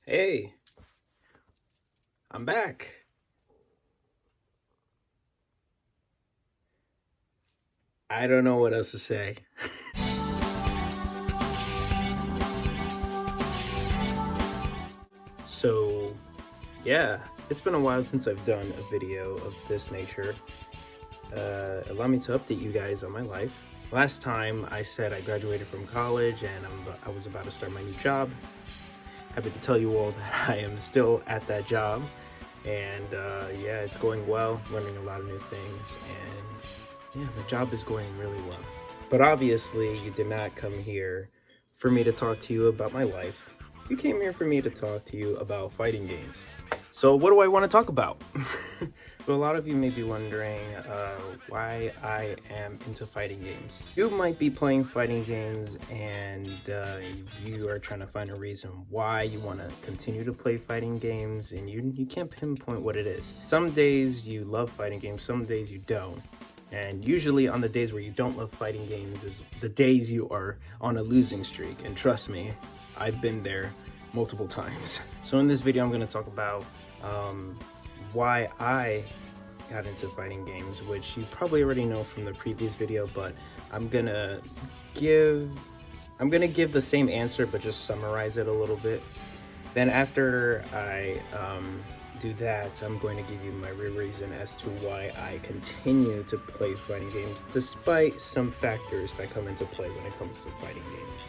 Hey, I'm back. I don't know what else to say. So, yeah, it's been a while since I've done a video of this nature. Allow me to update you guys on my life. Last time I said I graduated from college and I was about to start my new job. Happy to tell you all that I am still at that job. And yeah, it's going well, learning a lot of new things. And yeah, the job is going really well. But obviously, you did not come here for me to talk to you about my life. You came here for me to talk to you about fighting games. So, what do I want to talk about? So, a lot of you may be wondering why I am into fighting games. You might be playing fighting games and you are trying to find a reason why you want to continue to play fighting games, and you can't pinpoint what it is. Some days you love fighting games, some days you don't. And usually on the days where you don't love fighting games is the days you are on a losing streak. And trust me, I've been there multiple times. So in this video, I'm going to talk about why I got into fighting games, which you probably already know from the previous video, but I'm gonna give the same answer, but just summarize it a little bit. Then after I do that, I'm going to give you my real reason as to why I continue to play fighting games, despite some factors that come into play when it comes to fighting games.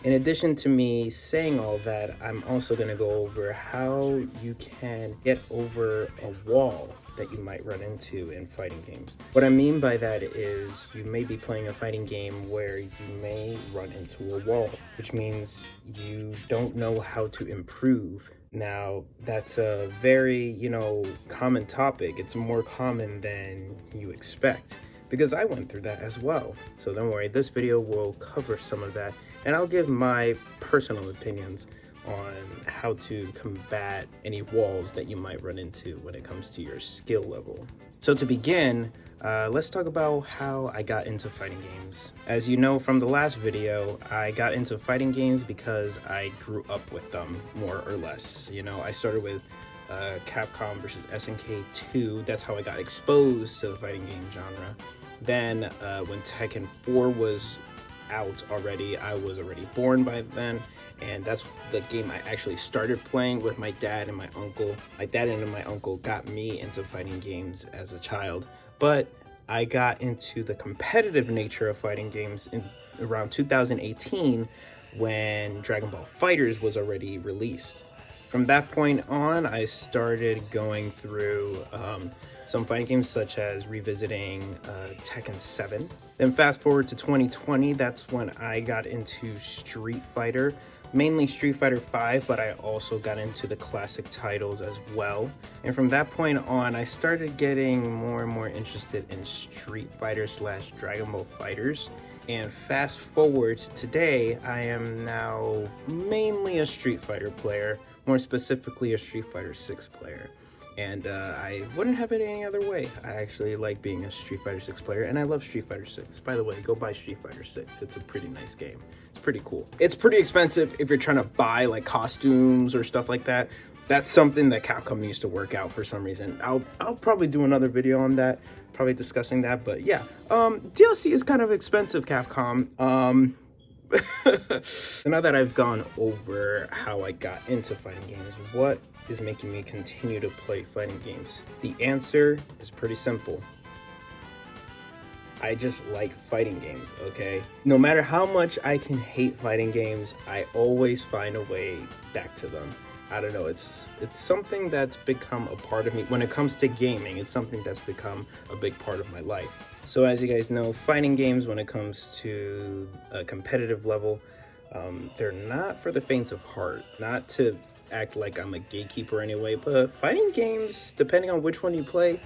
In addition to me saying all that, I'm also going to go over how you can get over a wall that you might run into in fighting games. What I mean by that is you may be playing a fighting game where you may run into a wall, which means you don't know how to improve. Now, that's a very, common topic. It's more common than you expect because I went through that as well. So don't worry, this video will cover some of that, and I'll give my personal opinions on how to combat any walls that you might run into when it comes to your skill level. So to begin, let's talk about how I got into fighting games. As you know from the last video, I got into fighting games because I grew up with them, more or less. I started with Capcom versus SNK 2. That's how I got exposed to the fighting game genre. Then when Tekken 4 was out already, I was already born by then, and that's the game I actually started playing with my dad and my uncle. My dad and my uncle got me into fighting games as a child, but I got into the competitive nature of fighting games in around 2018 when Dragon Ball FighterZ was already released. From that point on, I started going through some fighting games, such as revisiting Tekken 7. Then fast forward to 2020, that's when I got into Street Fighter, mainly Street Fighter 5, but I also got into the classic titles as well. And from that point on, I started getting more and more interested in Street Fighter / Dragon Ball FighterZ. And fast forward to today, I am now mainly a Street Fighter player, more specifically a Street Fighter 6 player. And I wouldn't have it any other way. I actually like being a Street Fighter 6 player, and I love Street Fighter 6. By the way, go buy Street Fighter 6. It's a pretty nice game. It's pretty cool. It's pretty expensive if you're trying to buy like costumes or stuff like that. That's something that Capcom needs to work out for some reason. I'll probably do another video on that, probably discussing that. But yeah, DLC is kind of expensive, Capcom. So now that I've gone over how I got into fighting games, what is making me continue to play fighting games? The answer is pretty simple. I just like fighting games, okay? No matter how much I can hate fighting games, I always find a way back to them. I don't know, it's something that's become a part of me. When it comes to gaming, it's something that's become a big part of my life. So as you guys know, fighting games, when it comes to a competitive level, they're not for the faint of heart. Not to act like I'm a gatekeeper anyway, but fighting games, depending on which one you play,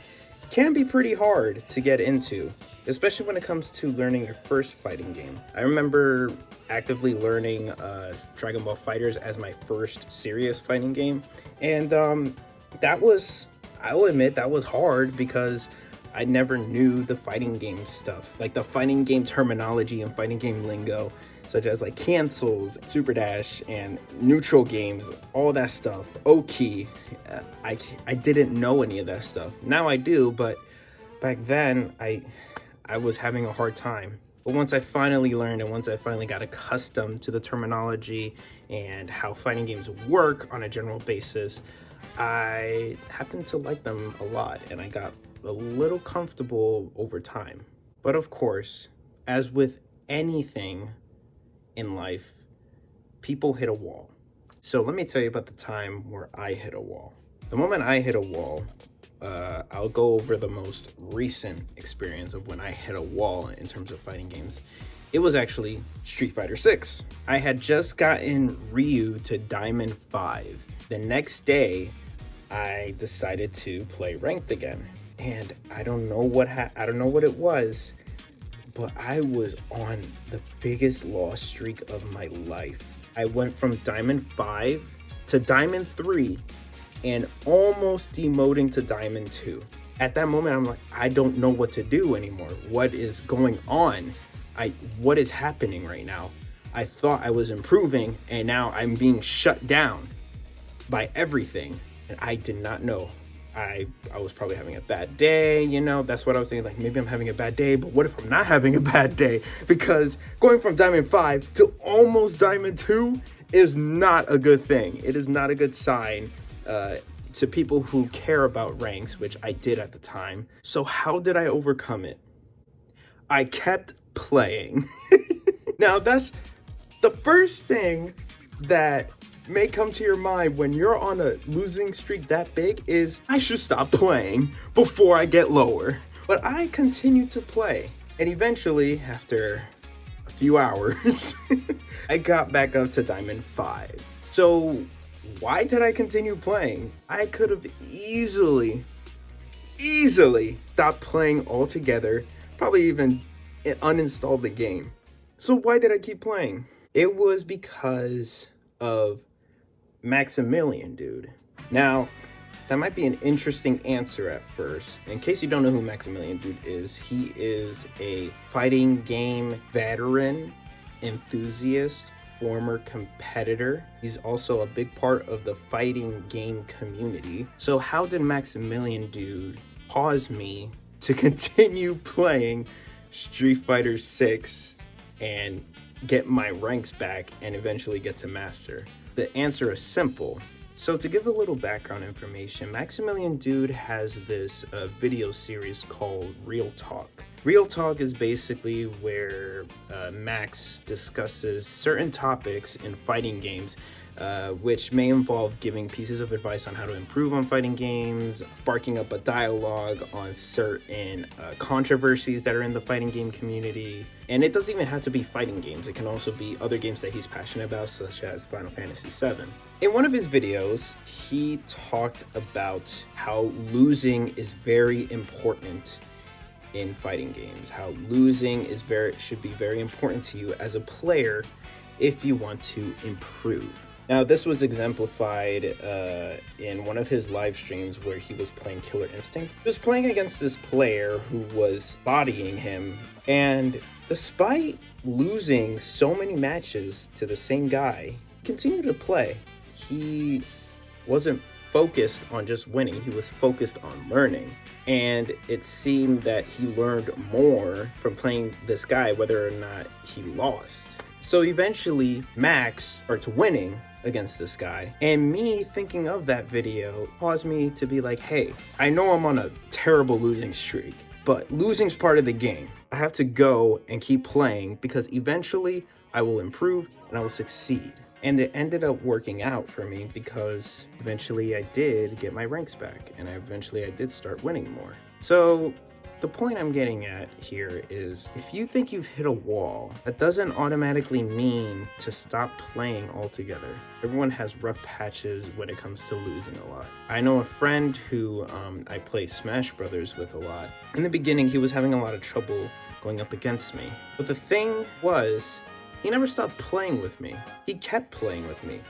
can be pretty hard to get into, especially when it comes to learning your first fighting game. I remember actively learning Dragon Ball FighterZ as my first serious fighting game, and that was, I will admit, that was hard because I never knew the fighting game stuff, like the fighting game terminology and fighting game lingo. such as like cancels, super dash, and neutral games, all that stuff. Oki, I didn't know any of that stuff. Now I do, but back then I was having a hard time. But once I finally learned and once I finally got accustomed to the terminology and how fighting games work on a general basis, I happened to like them a lot and I got a little comfortable over time. But of course, as with anything in life, people hit a wall. So let me tell you about the time where I hit a wall. The moment I hit a wall, I'll go over the most recent experience of when I hit a wall in terms of fighting games. It was actually Street Fighter 6. I had just gotten Ryu to Diamond 5. The next day, I decided to play ranked again. And I don't know what it was, but I was on the biggest loss streak of my life. I went from Diamond 5 to Diamond 3 and almost demoting to Diamond 2. At that moment, I'm like, I don't know what to do anymore. What is going on? What is happening right now? I thought I was improving and now I'm being shut down by everything. And I did not know. I was probably having a bad day, that's what I was thinking, like maybe I'm having a bad day, but what if I'm not having a bad day? Because going from Diamond 5 to almost Diamond 2 is not a good thing. It is not a good sign to people who care about ranks, which I did at the time. So how did I overcome it? I kept playing. Now that's the first thing that may come to your mind when you're on a losing streak that big is I should stop playing before I get lower. But I continued to play, and eventually, after a few hours, I got back up to Diamond 5. So why did I continue playing? I could have easily stopped playing altogether, probably even uninstalled the game. So why did I keep playing? It was because of Maximilian, dude. Now, that might be an interesting answer at first. In case you don't know who Maximilian Dude is, he is a fighting game veteran, enthusiast, former competitor. He's also a big part of the fighting game community. So how did Maximilian Dude cause me to continue playing Street Fighter 6 and get my ranks back and eventually get to master? The answer is simple. So to give a little background information, Maximilian Dude has this video series called Real Talk. Real Talk is basically where Max discusses certain topics in fighting games, which may involve giving pieces of advice on how to improve on fighting games, sparking up a dialogue on certain controversies that are in the fighting game community. And it doesn't even have to be fighting games. It can also be other games that he's passionate about, such as Final Fantasy VII. In one of his videos, he talked about how losing is very important in fighting games, how losing should be very important to you as a player if you want to improve. Now, this was exemplified in one of his live streams where he was playing Killer Instinct. He was playing against this player who was bodying him, and despite losing so many matches to the same guy, he continued to play. He wasn't focused on just winning, he was focused on learning. And it seemed that he learned more from playing this guy, whether or not he lost. So eventually, Max starts winning against this guy. And me thinking of that video caused me to be like, hey, I know I'm on a terrible losing streak, but losing's part of the game. I have to go and keep playing because eventually I will improve and I will succeed. And it ended up working out for me because eventually I did get my ranks back and eventually I did start winning more. So the point I'm getting at here is if you think you've hit a wall, that doesn't automatically mean to stop playing altogether. Everyone has rough patches when it comes to losing a lot. I know a friend who I play Smash Brothers with a lot. In the beginning, he was having a lot of trouble going up against me. But the thing was, he never stopped playing with me. He kept playing with me.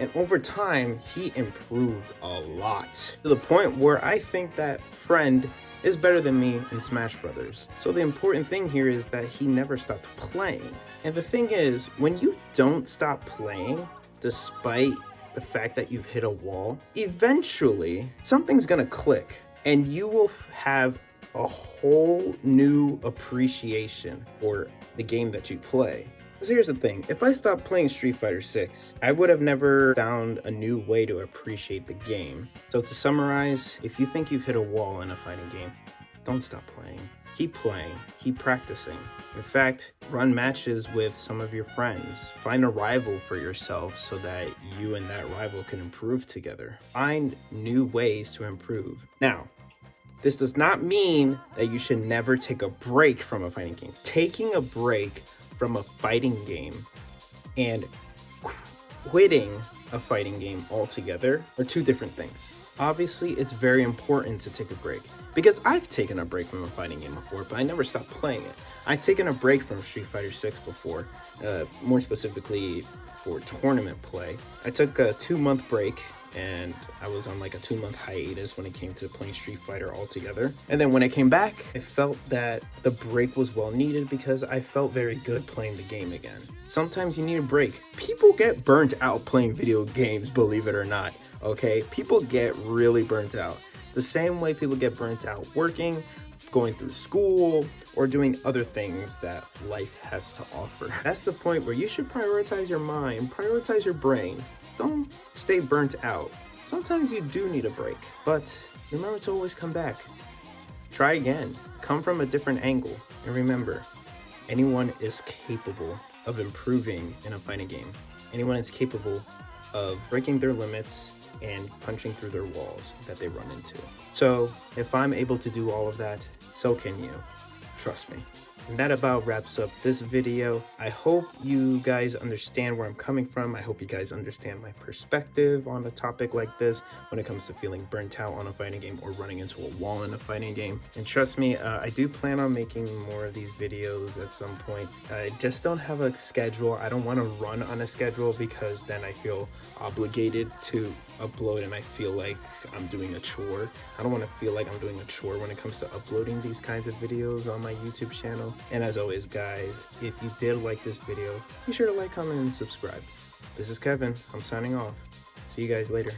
And over time, he improved a lot. To the point where I think that friend is better than me in Smash Brothers. So the important thing here is that he never stopped playing. And the thing is, when you don't stop playing, despite the fact that you've hit a wall, eventually something's gonna click and you will have a whole new appreciation for the game that you play. So here's the thing, if I stopped playing Street Fighter 6, I would have never found a new way to appreciate the game. So to summarize, if you think you've hit a wall in a fighting game, don't stop playing. Keep playing, keep practicing. In fact, run matches with some of your friends. Find a rival for yourself so that you and that rival can improve together. Find new ways to improve. Now, this does not mean that you should never take a break from a fighting game. Taking a break from a fighting game and quitting a fighting game altogether are two different things. Obviously, it's very important to take a break because I've taken a break from a fighting game before, but I never stopped playing it. I've taken a break from Street Fighter 6 before, more specifically for tournament play. I took a 2-month break and I was on like a 2-month hiatus when it came to playing Street Fighter altogether. And then when I came back, I felt that the break was well needed because I felt very good playing the game again. Sometimes you need a break. People get burnt out playing video games, believe it or not, okay? People get really burnt out. The same way people get burnt out working, going through school, or doing other things that life has to offer. That's the point where you should prioritize your mind, prioritize your brain. Don't stay burnt out. Sometimes you do need a break, but remember to always come back. Try again. Come from a different angle. And remember, anyone is capable of improving in a fighting game. Anyone is capable of breaking their limits and punching through their walls that they run into. So if I'm able to do all of that, so can you. Trust me. And that about wraps up this video. I hope you guys understand where I'm coming from. I hope you guys understand my perspective on a topic like this when it comes to feeling burnt out on a fighting game or running into a wall in a fighting game. And trust me, I do plan on making more of these videos at some point. I just don't have a schedule. I don't want to run on a schedule because then I feel obligated to upload and I feel like I'm doing a chore. I don't want to feel like I'm doing a chore when it comes to uploading these kinds of videos on my YouTube channel. And as always, guys, if you did like this video, be sure to like, comment, and subscribe. This is Kevin. I'm signing off. See you guys later.